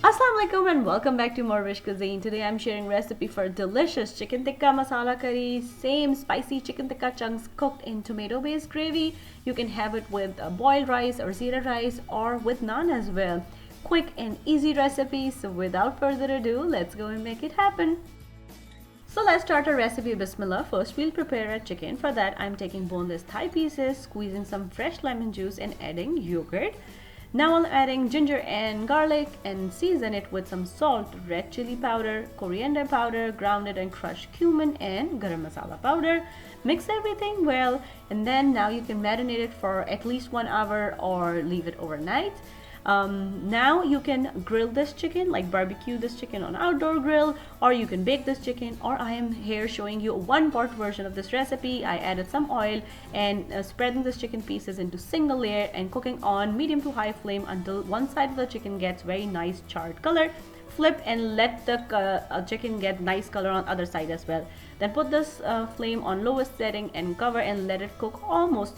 Assalamu alaikum and welcome back to morEwish cuisine. Today I'm sharing recipe for delicious chicken tikka masala curry. Same spicy chicken tikka chunks cooked in tomato based gravy. You can have it with boiled rice or zira rice or with naan as well. Quick and easy recipe. So without further ado, let's go and make it happen. So let's start our recipe. Bismillah. First we'll prepare a chicken. For that I'm taking boneless thigh pieces, squeezing some fresh lemon juice and adding yogurt. Now I'm adding ginger and garlic and season it with some salt, red chili powder, coriander powder, grounded and crushed cumin and garam masala powder. Mix everything well and then now you can marinate it for at least 1 hour or leave it overnight. Now you can grill this chicken, like barbecue this chicken on outdoor grill, or you can bake this chicken, or I am here showing you a one-pot version of this recipe. I added some oil and spreading this chicken pieces into single layer and cooking on medium to high flame until one side of the chicken gets very nice charred color. Flip and let the chicken get nice color on other side as well. Then put this flame on lowest setting and cover and let it cook almost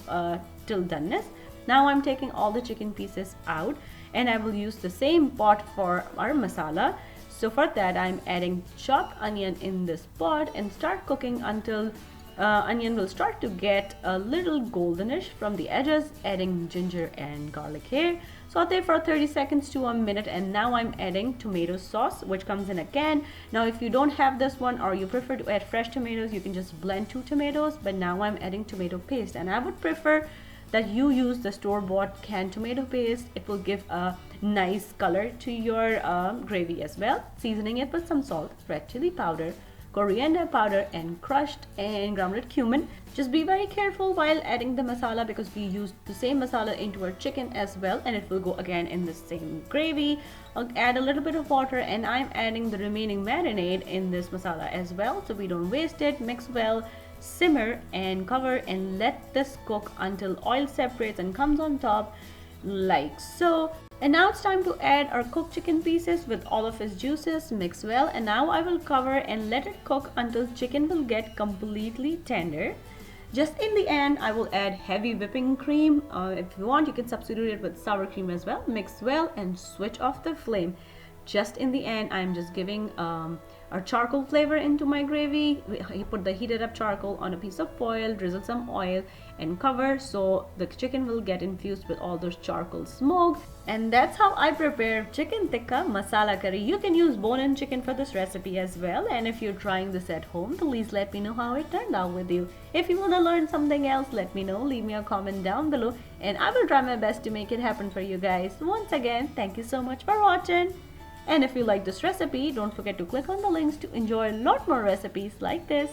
till doneness. Now I'm taking all the chicken pieces out and I will use the same pot for our masala. So for that I'm adding chopped onion in this pot and start cooking until onion will start to get a little goldenish from the edges. Adding ginger and garlic here. Saute for 30 seconds to a minute and now I'm adding tomato sauce which comes in a can. Now if you don't have this one or you prefer to add fresh tomatoes, you can just blend 2 tomatoes, but now I'm adding tomato paste and I would prefer that you use the store-bought canned tomato paste. It will give a nice color to your gravy as well. Seasoning it with some salt, red chili powder, coriander powder and crushed and grounded cumin. Just be very careful while adding the masala because we used the same masala into our chicken as well and it will go again in the same gravy. I'll add a little bit of water and I'm adding the remaining marinade in this masala as well so we don't waste it. Mix well, simmer and cover and let this cook until oil separates and comes on top like so. And now it's time to add our cooked chicken pieces with all of its juices. Mix well and now I will cover and let it cook until chicken will get completely tender. Just in the end I will add heavy whipping cream. If you want you can substitute it with sour cream as well. Mix well and switch off the flame. Just in the end I'm just giving our charcoal flavor into my gravy. I put the heated up charcoal on a piece of foil, drizzle some oil and cover so the chicken will get infused with all those charcoal smoke. And that's how I prepare chicken tikka masala curry. You can use bone-in chicken for this recipe as well, and if you're trying this at home, please let me know how it turned out with you. If you want to learn something else, let me know. Leave me a comment down below and I will try my best to make it happen for you guys. Once again, thank you so much for watching. And if you like this recipe, don't forget to click on the links to enjoy a lot more recipes like this.